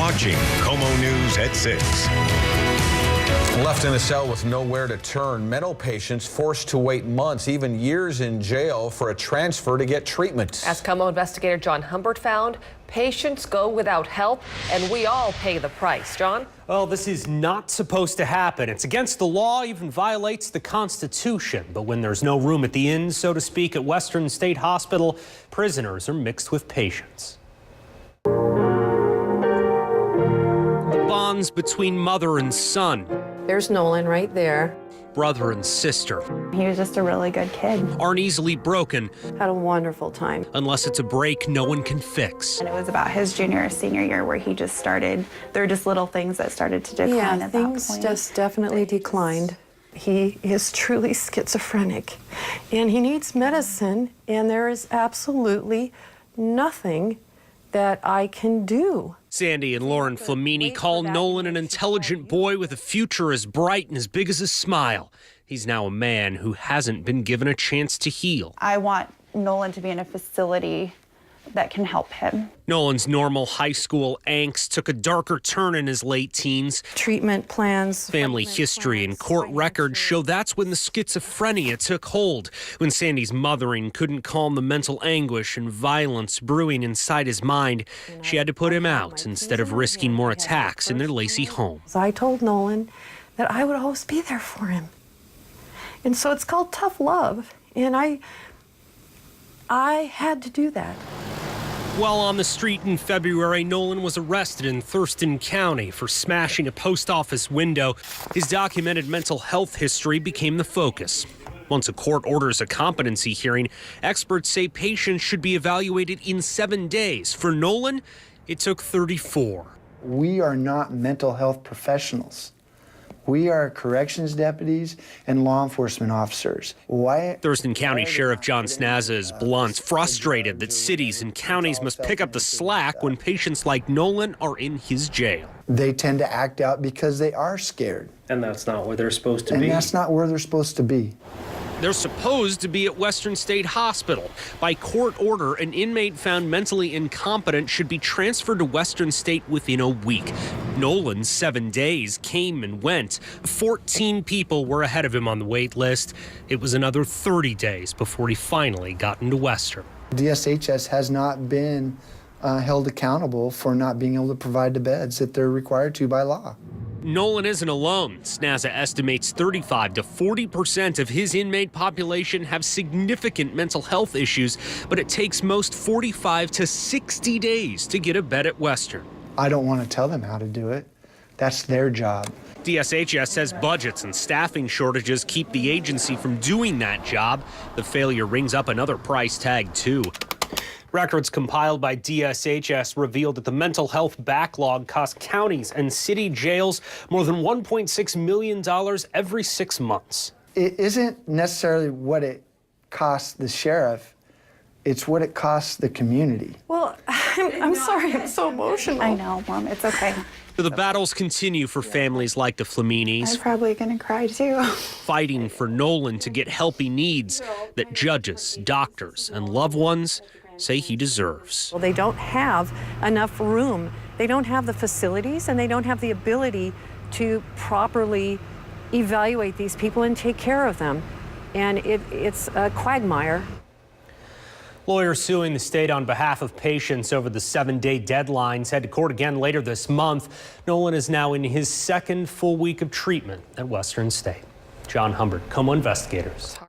watching Como News at 6. Left in a cell with nowhere to turn, mental patients forced to wait months, even years in jail for a transfer to get treatment. As Como investigator John Humbert found, patients go without help, and we all pay the price. John? Well, this is not supposed to happen. It's against the law, even violates the Constitution. But when there's no room at the inn, so to speak, at Western State Hospital, prisoners are mixed with patients. The bonds between mother and son. There's Nolan right there. Brother and sister. He was just a really good kid. Aren't easily broken. Had a wonderful time. Unless it's a break no one can fix. And it was about his junior or senior year where he just started, there were just little things that started to decline Yeah, at that things point. just definitely declined. He is truly schizophrenic, and he needs medicine, and there is absolutely nothing that I can do. Sandy and Lauren Flamini call Nolan an intelligent boy with a future as bright and as big as his smile. He's now a man who hasn't been given a chance to heal. I want Nolan to be in a facility that can help him. Nolan's normal high school angst took a darker turn in his late teens. Treatment plans. Family history and court records show that's when the schizophrenia took hold, when Sandy's mothering couldn't calm the mental anguish and violence brewing inside his mind. She had to put him out instead of risking more attacks in their Lacey home. I told Nolan that I would always be there for him. And so it's called tough love, and I had to do that. While on the street in February, Nolan was arrested in Thurston County for smashing a post office window. His documented mental health history became the focus. Once a court orders a competency hearing, experts say patients should be evaluated in 7 days. For Nolan, it took 34. We are not mental health professionals. We are corrections deputies and law enforcement officers. Why? Thurston County Sheriff John Snazza is blunt, frustrated that cities and counties must pick up the slack when patients like Nolan are in his jail. They tend to act out because they are scared. And that's not where they're supposed to And be. that's not where they're supposed to be. They're supposed to be at Western State Hospital. By court order, an inmate found mentally incompetent should be transferred to Western State within a week. Nolan's 7 days came and went. 14 people were ahead of him on the wait list. It was another 30 days before he finally got into Western. DSHS has not been held accountable for not being able to provide the beds that they're required to by law. Nolan isn't alone. SNAZA estimates 35 to 40% of his inmate population have significant mental health issues, but it takes most 45 to 60 days to get a bed at Western. I don't want to tell them how to do it. That's their job. DSHS says budgets and staffing shortages keep the agency from doing that job. The failure rings up another price tag, too. Records compiled by DSHS revealed that the mental health backlog costs counties and city jails more than $1.6 million every 6 months. It isn't necessarily what it costs the sheriff, it's what it costs the community. Well, I'm sorry, I'm so emotional. I know, Mom, it's okay. The battles continue for families like the Flaminis, I'm probably gonna cry too. fighting for Nolan to get help he needs that judges, doctors, and loved ones say he deserves. Well, they don't have enough room. They don't have the facilities, and they don't have the ability to properly evaluate these people and take care of them. And it's a quagmire. Lawyers suing the state on behalf of patients over the 7-day deadlines head to court again later this month. Nolan is now in his second full week of treatment at Western State. John Humbert, Como Investigators.